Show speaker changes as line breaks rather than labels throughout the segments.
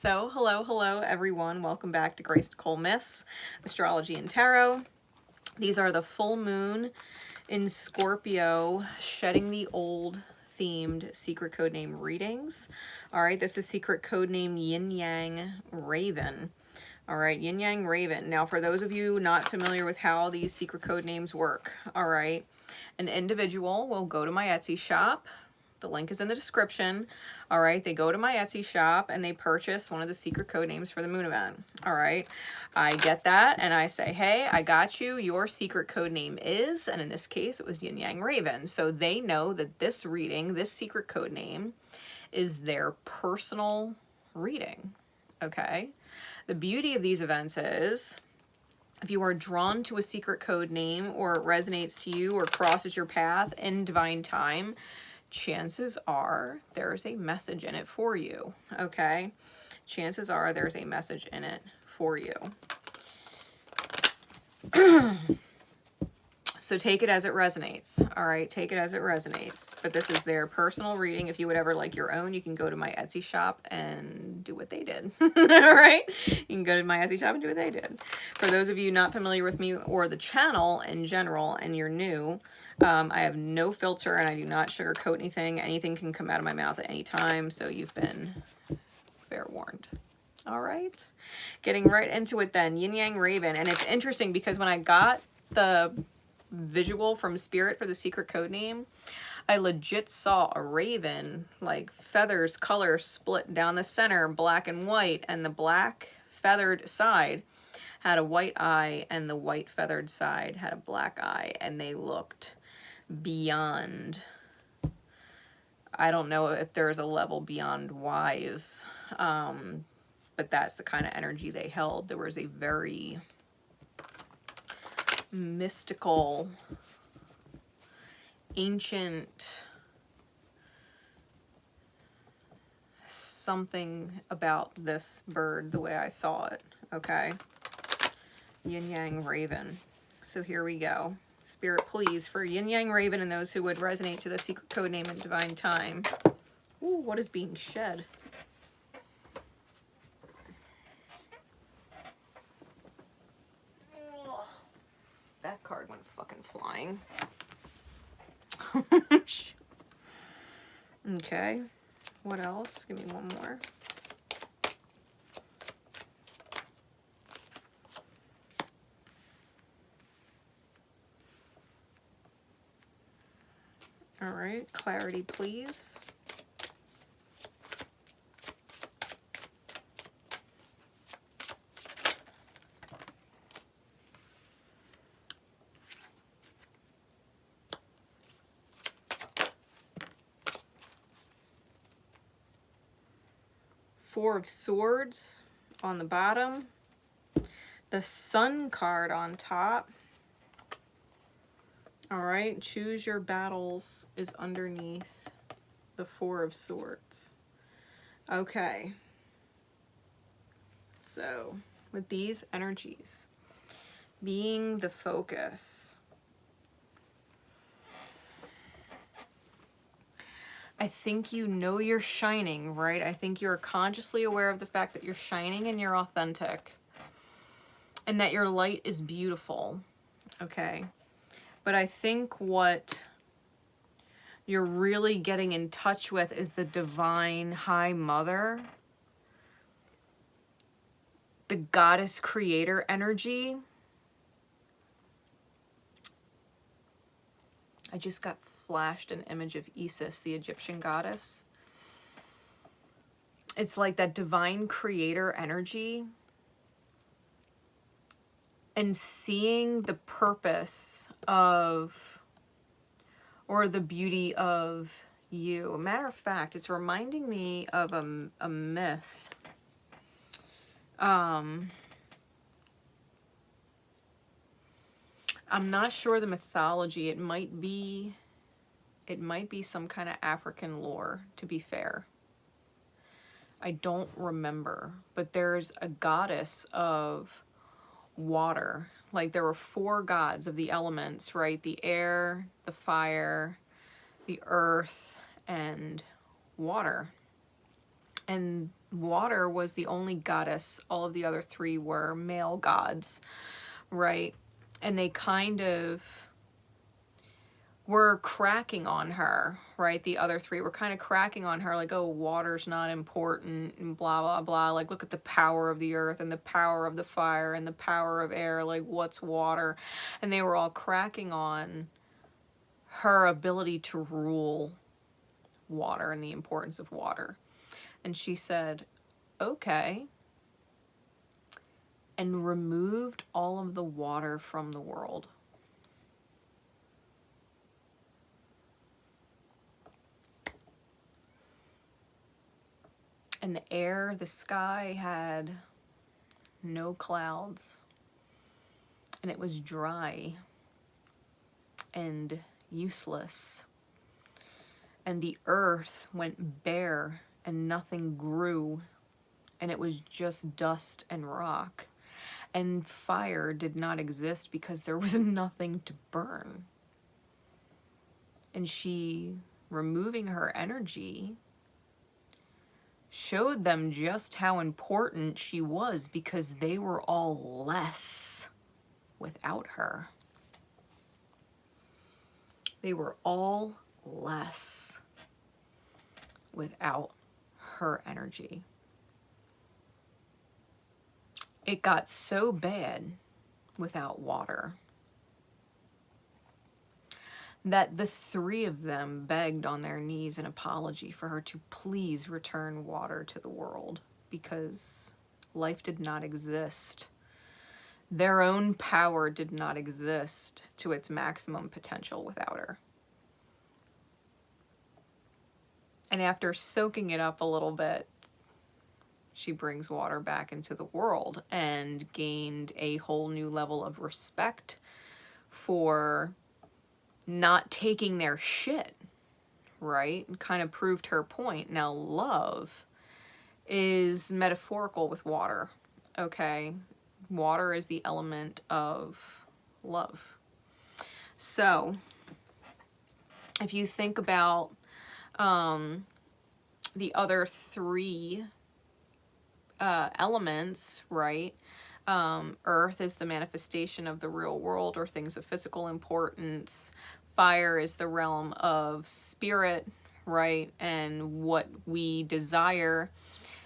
So, hello everyone. Welcome back to Nicole Myths, Astrology and Tarot. These are the full moon in Scorpio, shedding the old themed secret codename readings. All right, this is secret codename Yin Yang Raven. All right, Yin Yang Raven. Now, for those of you not familiar with how these secret code names work, all right, an individual will go to my Etsy shop. The link is in the description. All right, they go to my Etsy shop and they purchase one of the secret code names for the moon event. All right, I get that and I say, hey, I got you. Your secret code name is, and in this case, it was Yin Yang Raven. So they know that this reading, this secret code name, is their personal reading. Okay, the beauty of these events is, if you are drawn to a secret code name or it resonates to you or crosses your path in divine time, chances are there's a message in it for you, okay? Chances are there's a message in it for you. So take it as it resonates, all right? Take it as it resonates. But this is their personal reading. If you would ever like your own, you can go to my Etsy shop and do what they did, all right? You can go to my Etsy shop and do what they did. For those of you not familiar with me or the channel in general and you're new, I have no filter and I do not sugarcoat anything. Anything can come out of my mouth at any time, so you've been fair warned. All right, getting right into it then. Yin Yang Raven. And it's interesting because when I got the visual from Spirit for the secret code name, I legit saw a raven, like feathers, color split down the center, black and white, and the black feathered side had a white eye and the white feathered side had a black eye, and they looked beyond, I don't know if there's a level beyond wise, but that's the kind of energy they held. There was a very mystical, ancient something about this bird, the way I saw it, okay? Yin Yang Raven. So here we go. Spirit, please, for Yin Yang Raven and those who would resonate to the secret code name in divine time. Ooh, what is being shed? That card went fucking flying. Okay. What else? Give me one more. All right, clarity, please. Four of Swords on the bottom. The Sun card on top. All right, choose your battles is underneath the Four of Swords. Okay. So, with these energies being the focus, I think you know you're shining, right? I think you're consciously aware of the fact that you're shining and you're authentic and that your light is beautiful, okay? But I think what you're really getting in touch with is the divine high mother, the goddess creator energy. I just got flashed an image of Isis, the Egyptian goddess. It's like that divine creator energy and seeing the purpose of, or the beauty of you. A matter of fact, it's reminding me of a myth. I'm not sure the mythology. It might be some kind of African lore, to be fair. I don't remember, but there's a goddess of water. Like there were four gods of the elements, right? The air, the fire, the earth, and water. And water was the only goddess. All of the other three were male gods, right? And they kind of were cracking on her, right? The other three were kind of cracking on her, like, oh, water's not important and blah, blah, blah. Like, look at the power of the earth and the power of the fire and the power of air. Like, what's water? And they were all cracking on her ability to rule water and the importance of water. And she said, okay, and removed all of the water from the world. And the air, the sky had no clouds. And it was dry and useless. And the earth went bare and nothing grew. And it was just dust and rock. And fire did not exist because there was nothing to burn. And she, removing her energy, showed them just how important she was, because they were all less without her. They were all less without her energy. It got so bad without water that the three of them begged on their knees an apology for her to please return water to the world, because life did not exist. Their own power did not exist to its maximum potential without her. And after soaking it up a little bit, she brings water back into the world and gained a whole new level of respect for not taking their shit, right? And kind of proved her point. Now, love is metaphorical with water, okay? Water is the element of love. So, if you think about the other three elements, right? Earth is the manifestation of the real world or things of physical importance. Fire is the realm of spirit, right? And what we desire.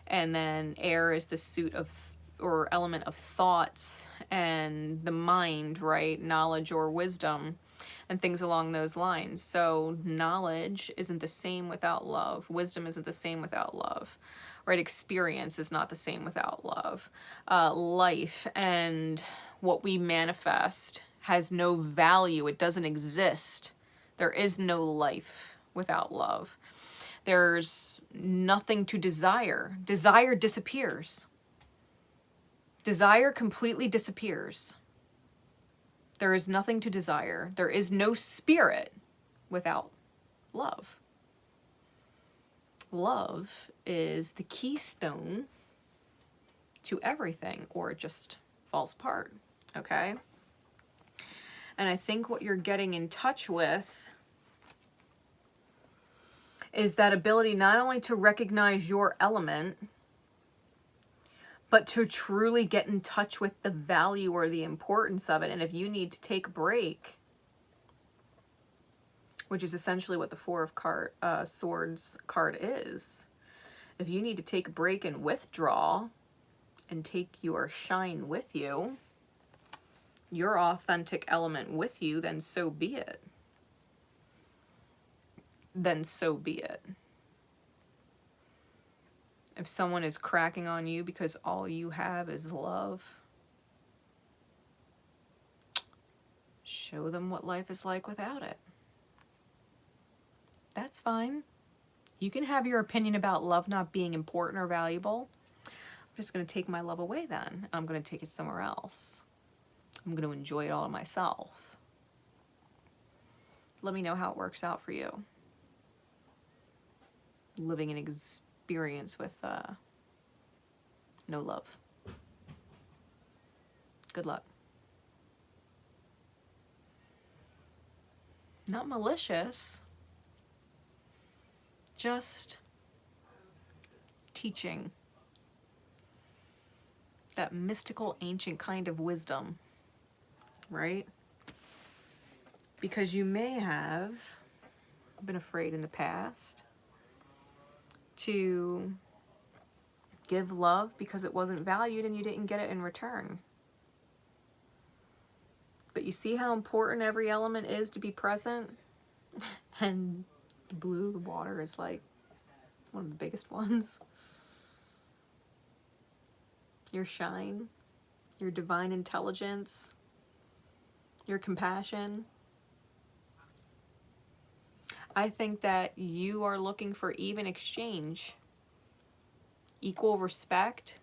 And then air is the suit of or element of thoughts and the mind, right? Knowledge or wisdom and things along those lines. So knowledge isn't the same without love. Wisdom isn't the same without love, right? Experience is not the same without love. Life and what we manifest has no value. It doesn't exist. There is no life without love. There's nothing to desire. Desire disappears. Desire completely disappears. There is nothing to desire. There is no spirit without love. Love is the keystone to everything, or it just falls apart, okay? And I think what you're getting in touch with is that ability not only to recognize your element, but to truly get in touch with the value or the importance of it. And if you need to take a break, which is essentially what the Four of Swords card is, if you need to take a break and withdraw and take your shine with you, your authentic element with you, then so be it. Then so be it. If someone is cracking on you because all you have is love, show them what life is like without it. That's fine. You can have your opinion about love not being important or valuable. I'm just going to take my love away then. I'm going to take it somewhere else. I'm going to enjoy it all to myself. Let me know how it works out for you. Living an experience with no love. Good luck. Not malicious, just teaching. that mystical, ancient kind of wisdom, right? Because you may have been afraid in the past to give love because it wasn't valued and you didn't get it in return. But you see how important every element is to be present? And the blue, the water, is like one of the biggest ones. Your shine, your divine intelligence, your compassion. I think that you are looking for even exchange, equal respect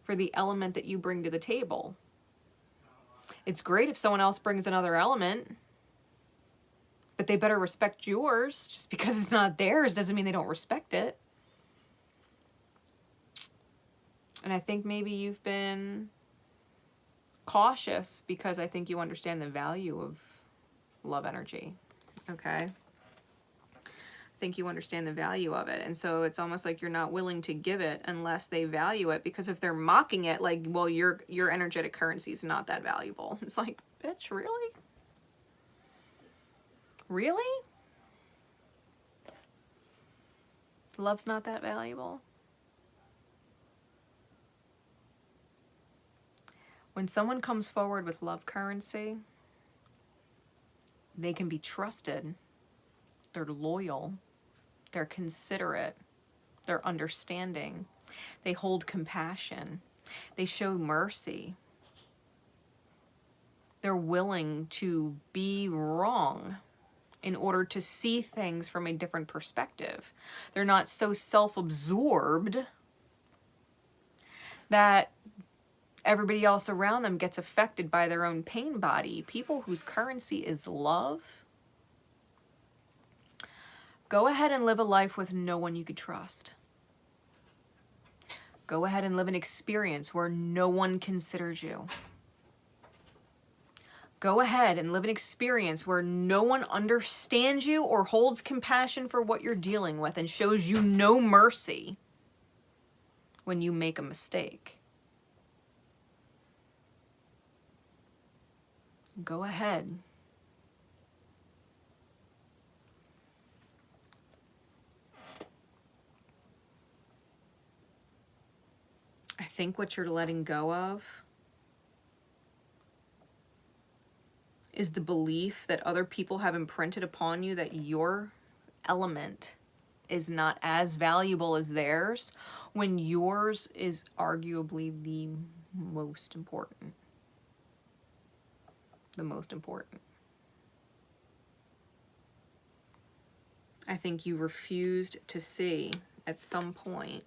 for the element that you bring to the table. It's great if someone else brings another element, but they better respect yours. Just because it's not theirs doesn't mean they don't respect it. And I think maybe you've been cautious because I think you understand the value of love energy. Okay? I think you understand the value of it. And so it's almost like you're not willing to give it unless they value it. Because if they're mocking it, like, well, your energetic currency is not that valuable. It's like, bitch, really? Really? Love's not that valuable? When someone comes forward with love currency, they can be trusted. They're loyal. They're considerate. They're understanding. They hold compassion. They show mercy. They're willing to be wrong in order to see things from a different perspective. They're not so self-absorbed that everybody else around them gets affected by their own pain body. People whose currency is love, go ahead and live a life with no one you could trust. Go ahead and live an experience where no one considers you. Go ahead and live an experience where no one understands you or holds compassion for what you're dealing with and shows you no mercy when you make a mistake. Go ahead. I think what you're letting go of is the belief that other people have imprinted upon you that your element is not as valuable as theirs, when yours is arguably the most important. The most important. I think you refused to see at some point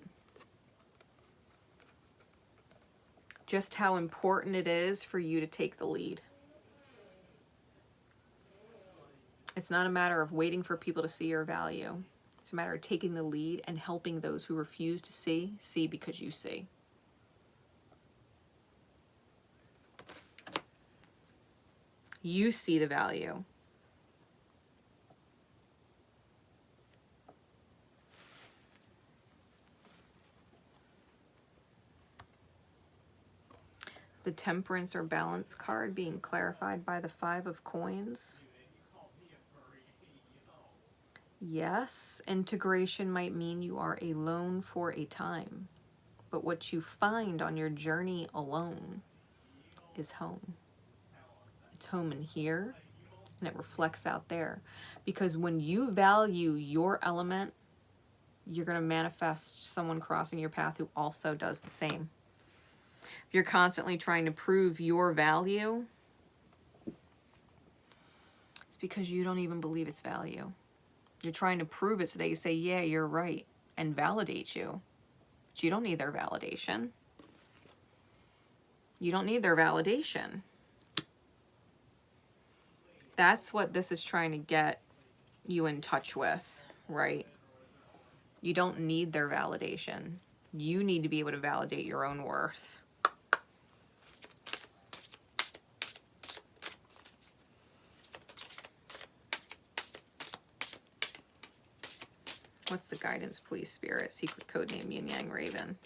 just how important it is for you to take the lead. It's not a matter of waiting for people to see your value. It's a matter of taking the lead and helping those who refuse to see because you see. You see the value. The Temperance or Balance card being clarified by the Five of Coins. Yes, integration might mean you are alone for a time, but what you find on your journey alone is home. It's home in here, and it reflects out there. Because when you value your element, you're going to manifest someone crossing your path who also does the same. If you're constantly trying to prove your value, it's because you don't even believe its value. You're trying to prove it so they say, yeah, you're right, and validate you. But you don't need their validation. You don't need their validation. That's what this is trying to get you in touch with, right? You don't need their validation. You need to be able to validate your own worth. What's the guidance, please, Spirit? Secret code name, Yin Yang Raven.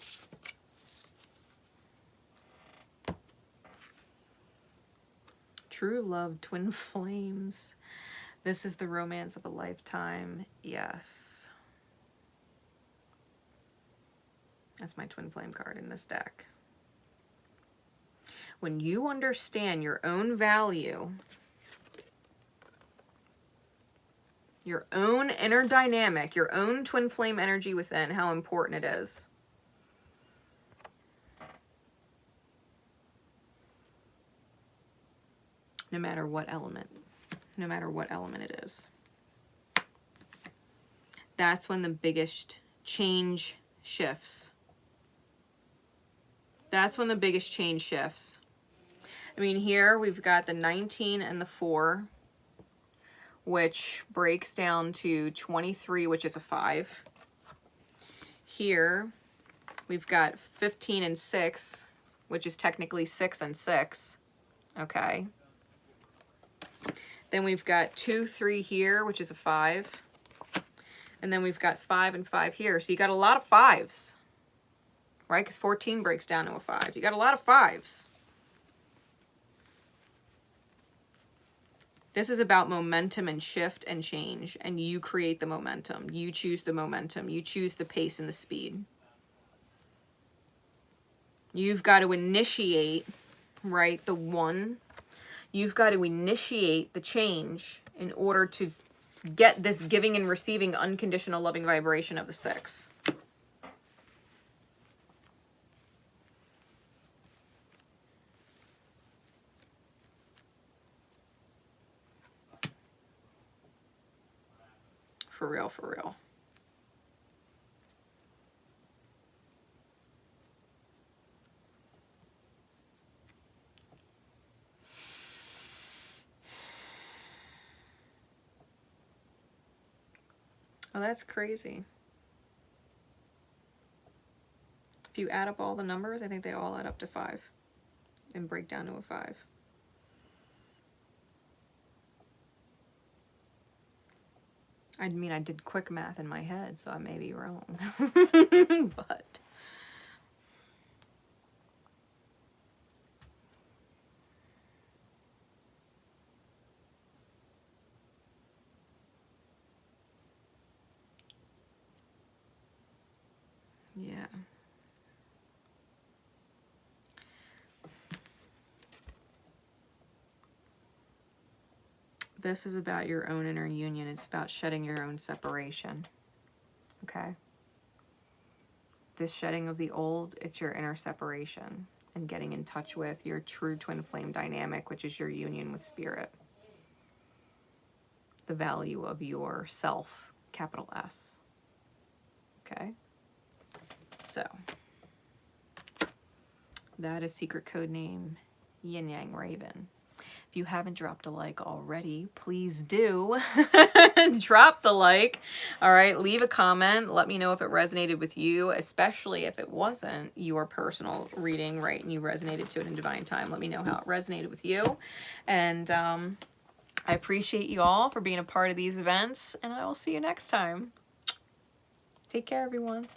True love, twin flames. This is the romance of a lifetime. Yes. That's my twin flame card in this deck. When you understand your own value, your own inner dynamic, your own twin flame energy within, how important it is. No matter what element it is. That's when the biggest change shifts. That's when the biggest change shifts. I mean, here we've got the 19 and the 4, which breaks down to 23, which is a 5. Here we've got 15 and 6, which is technically 6 and 6. Okay. Then we've got 2, 3 here, which is a 5. And then we've got 5 and 5 here. So you got a lot of 5s, right? Because 14 breaks down to a 5. You got a lot of 5s. This is about momentum and shift and change. And you create the momentum. You choose the momentum. You choose the pace and the speed. You've got to initiate, right, the 1. You've got to initiate the change in order to get this giving and receiving unconditional loving vibration of the 6. For real, for real. Oh, that's crazy. If you add up all the numbers, I think they all add up to 5 and break down to a 5. I mean, I did quick math in my head, so I may be wrong. But yeah. This is about your own inner union. It's about shedding your own separation. Okay? This shedding of the old, it's your inner separation and getting in touch with your true twin flame dynamic, which is your union with spirit. The value of your self, capital S. Okay? So, that is secret code name Yin Yang Raven. If you haven't dropped a like already, please do. Drop the like. All right, leave a comment. Let me know if it resonated with you, especially if it wasn't your personal reading, right, and you resonated to it in divine time. Let me know how it resonated with you. And I appreciate you all for being a part of these events, and I will see you next time. Take care, everyone.